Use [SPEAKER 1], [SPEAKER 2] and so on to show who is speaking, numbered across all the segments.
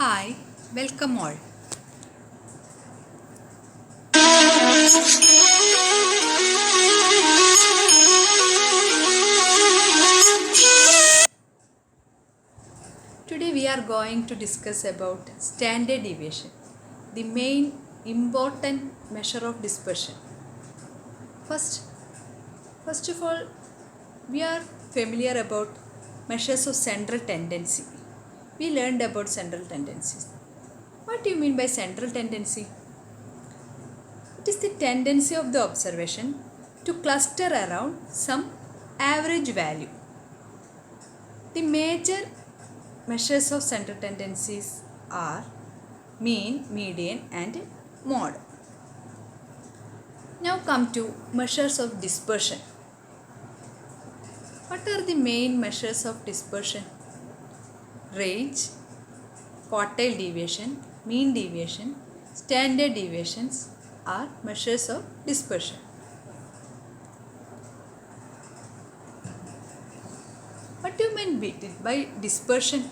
[SPEAKER 1] Hi, welcome all. Today we are going to discuss about standard deviation, the main important measure of dispersion. First, first of all, we are familiar about measures of central tendency. We learned about central tendencies. What do you mean by central tendency? It is the tendency of the observation to cluster around some average value. The major measures of central tendencies are mean, median and mode. Now come to measures of dispersion. What are the main measures of dispersion? Range, quartile deviation, mean deviation, standard deviations are measures of dispersion. What do you mean by dispersion?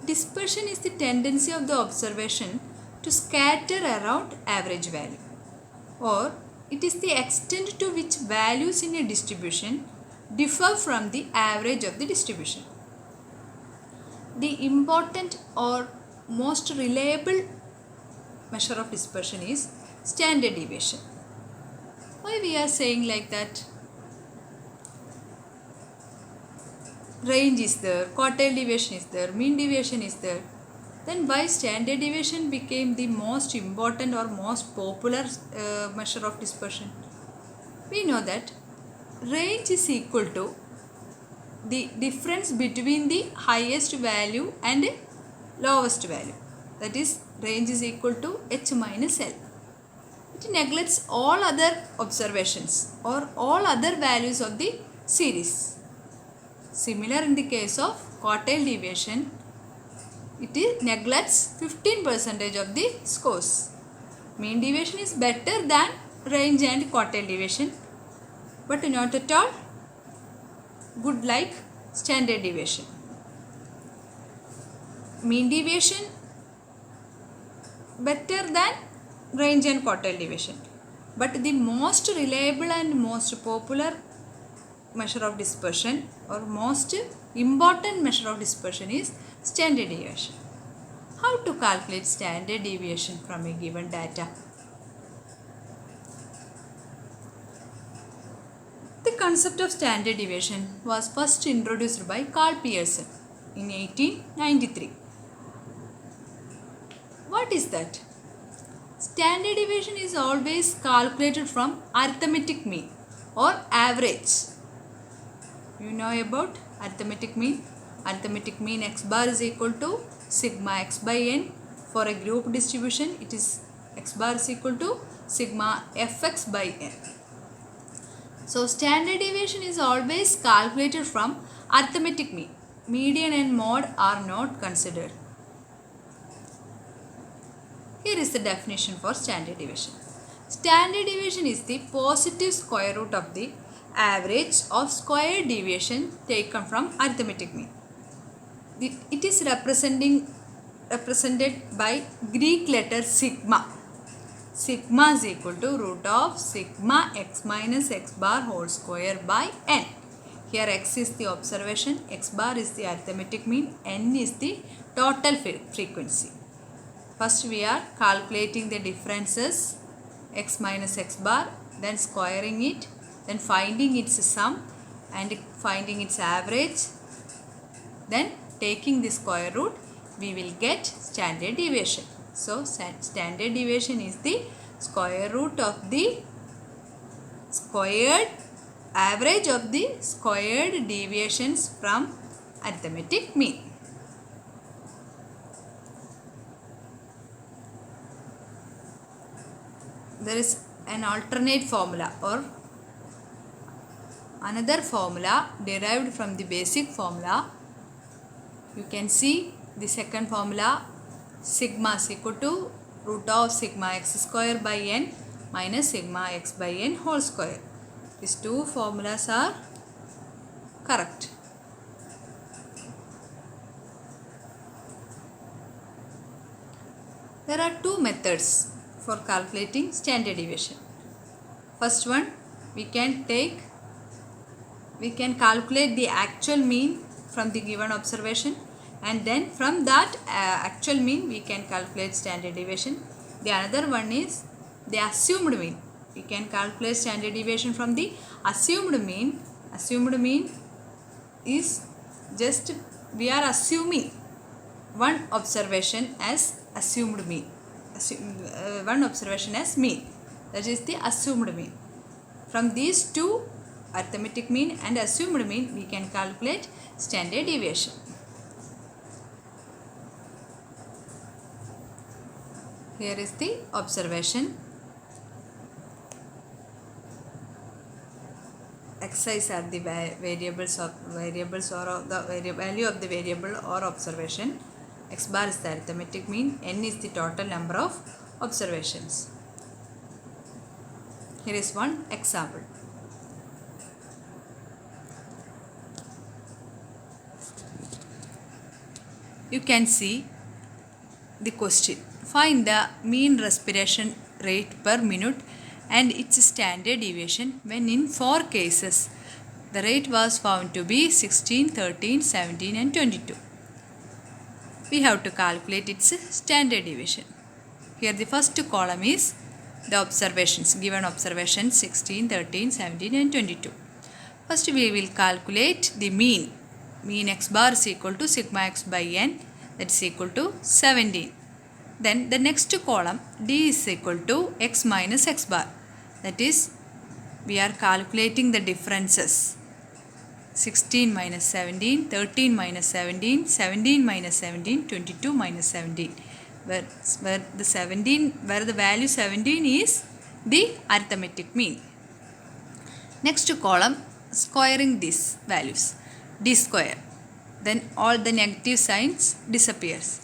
[SPEAKER 1] Dispersion is the tendency of the observation to scatter around average value, or it is the extent to which values in a distribution differ from the average of the distribution. The important or most reliable measure of dispersion is standard deviation. Why we are saying like that? Range is there, quartile deviation is there, mean deviation is there. Then why standard deviation became the most important or most popular measure of dispersion? We know that range is equal to the difference between the highest value and lowest value. That is, range is equal to h minus L. It neglects all other observations or all other values of the series. Similar in the case of quartile deviation, it neglects 15% of the scores. Mean deviation is better than range and quartile deviation, but not at all good like standard deviation. Mean deviation better than range and quartile deviation, but the most reliable and most popular measure of dispersion or most important measure of dispersion is standard deviation. How to calculate standard deviation from a given data? The concept of standard deviation was first introduced by Karl Pearson in 1893. What is that? Standard deviation is always calculated from arithmetic mean or average. You know about arithmetic mean? Arithmetic mean x bar is equal to sigma x by n. For a group distribution, it is x bar is equal to sigma fx by n. So, standard deviation is always calculated from arithmetic mean. Median and mode are not considered. Here is the definition for standard deviation. Standard deviation is the positive square root of the average of square deviation taken from arithmetic mean. It is represented by Greek letter sigma. Sigma is equal to root of sigma x minus x bar whole square by n. Here x is the observation, x bar is the arithmetic mean, n is the total frequency. First we are calculating the differences x minus x bar, then squaring it, then finding its sum and finding its average, then taking the square root, we will get standard deviation. So, standard deviation is the square root of the squared average of the squared deviations from arithmetic mean. There is an alternate formula or another formula derived from the basic formula. You can see the second formula, sigma is equal to root of sigma x square by n minus sigma x by n whole square. These two formulas are correct. There are two methods for calculating standard deviation. First one, we can calculate the actual mean from the given observation, and then from that actual mean we can calculate standard deviation. The another one is the assumed mean. We can calculate standard deviation from the assumed mean. Assumed mean is just we are assuming one observation as assumed mean. One observation as mean. That is the assumed mean. From these two, arithmetic mean and assumed mean, we can calculate standard deviation. Here is the observation. X's are the variables or the value of the variable or observation. X bar is the arithmetic mean. N is the total number of observations. Here is one example. You can see the question. Find the mean respiration rate per minute and its standard deviation when in 4 cases the rate was found to be 16, 13, 17 and 22. We have to calculate its standard deviation. Here the first column is the observations, given observations 16, 13, 17 and 22. First we will calculate the mean. Mean x bar is equal to sigma x by n, that is equal to 17. Then the next column d is equal to x minus x bar, that is we are calculating the differences. 16 minus 17, 13 minus 17, 17 minus 17, 22 minus 17. Where the value 17 is the arithmetic mean. Next column, squaring these values, d square. Then all the negative signs disappears.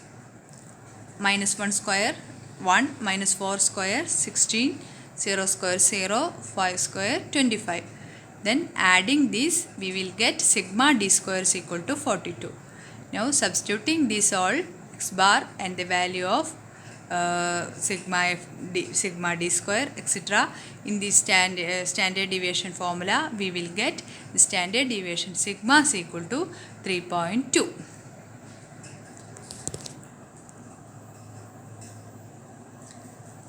[SPEAKER 1] Minus 1 square 1, minus 4 square 16, 0 square 0, 5 square 25. Then adding this we will get sigma d square is equal to 42. Now substituting this all x bar and the value of sigma d square etc. in the standard deviation formula, we will get the standard deviation sigma is equal to 3.2.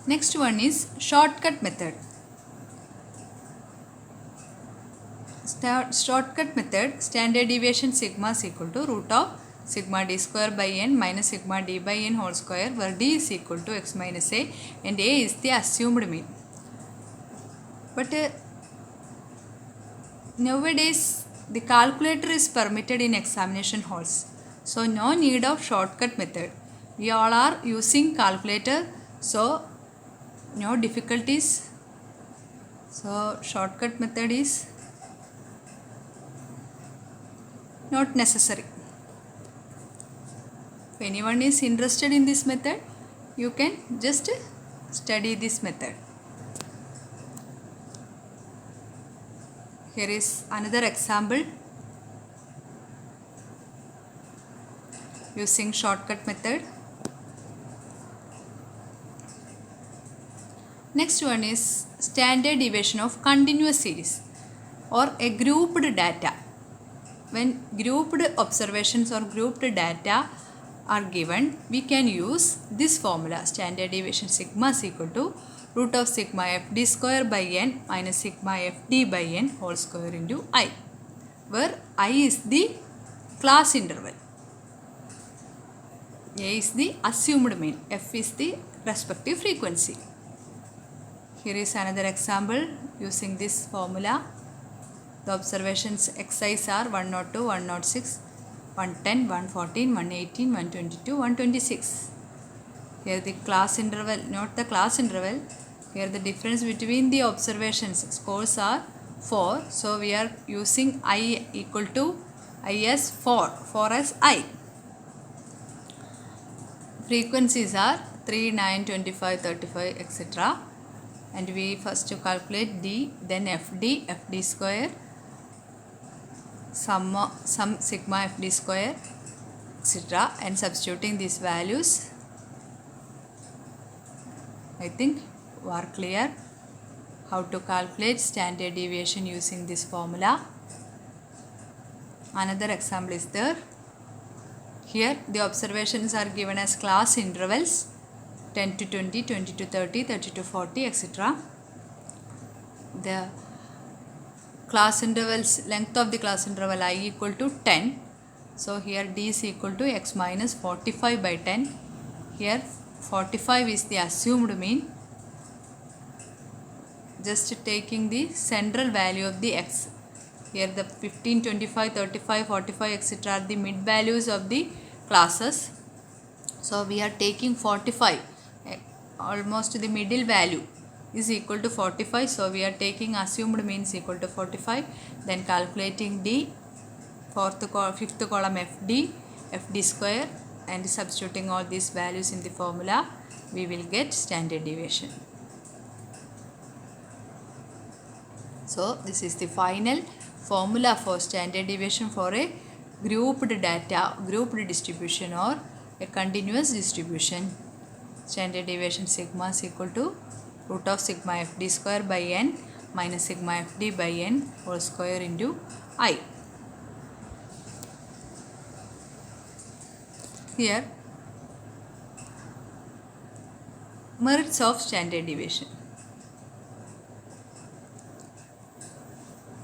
[SPEAKER 1] Next one is shortcut method. Shortcut method, standard deviation sigma is equal to root of sigma d square by n minus sigma d by n whole square, where d is equal to x minus a and a is the assumed mean. But nowadays the calculator is permitted in examination halls, so no need of shortcut method. We all are using calculator, so no difficulties. So shortcut method is not necessary. If anyone is interested in this method, you can just study this method. Here is another example using shortcut method. Next one is standard deviation of continuous series or a grouped data. When grouped observations or grouped data are given, we can use this formula. Standard deviation sigma is equal to root of sigma f d square by n minus sigma f d by n whole square into I, where I is the class interval, A is the assumed mean, F is the respective frequency. Here is another example using this formula. The observations Xi's are 102, 106, 110, 114, 118, 122, 126. Here the class interval, not the class interval. Here the difference between the observations scores are 4. So we are using I equal to I as 4 as I. Frequencies are 3, 9, 25, 35, etc. And we first to calculate D, then FD square, sum sigma FD square, etc. And substituting these values, I think you are clear how to calculate standard deviation using this formula. Another example is there. Here the observations are given as class intervals 10 to 20, 20 to 30, 30 to 40, etc. The class intervals, length of the class interval I equal to 10. So here d is equal to x minus 45 by 10. Here 45 is the assumed mean. Just taking the central value of the x. Here the 15, 25, 35, 45, etc. are the mid values of the classes. So we are taking 45, almost the middle value is equal to 45. So we are taking assumed means equal to 45. Then calculating d, fifth column fd square, and substituting all these values in the formula, we will get standard deviation. So this is the final formula for standard deviation for a grouped data, grouped distribution or a continuous distribution. Standard deviation sigma is equal to root of sigma fd square by n minus sigma fd by n whole square into I. Here, merits of standard deviation.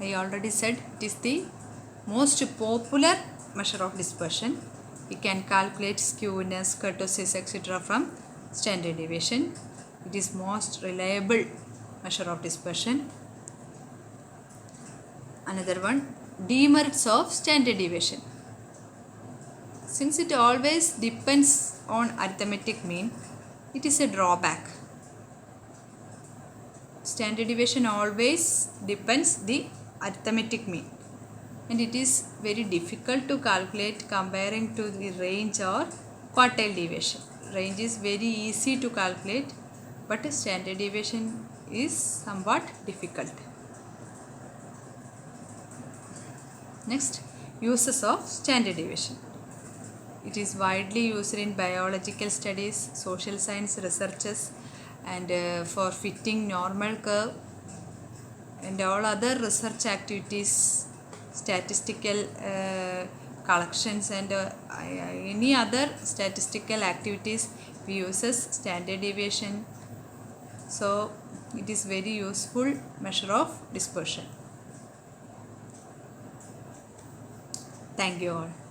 [SPEAKER 1] I already said it is the most popular measure of dispersion. We can calculate skewness, kurtosis, etc. from standard deviation. It is most reliable measure of dispersion. Another one, demerits of standard deviation. Since it always depends on arithmetic mean, it is a drawback. Standard deviation always depends the arithmetic mean, and it is very difficult to calculate comparing to the range or quartile deviation. Range is very easy to calculate, but standard deviation is somewhat difficult. Next, uses of standard deviation. It is widely used in biological studies, social science researches, and for fitting normal curve and all other research activities, statistical collections, and any other statistical activities we uses standard deviation. So it is very useful measure of dispersion. Thank you all.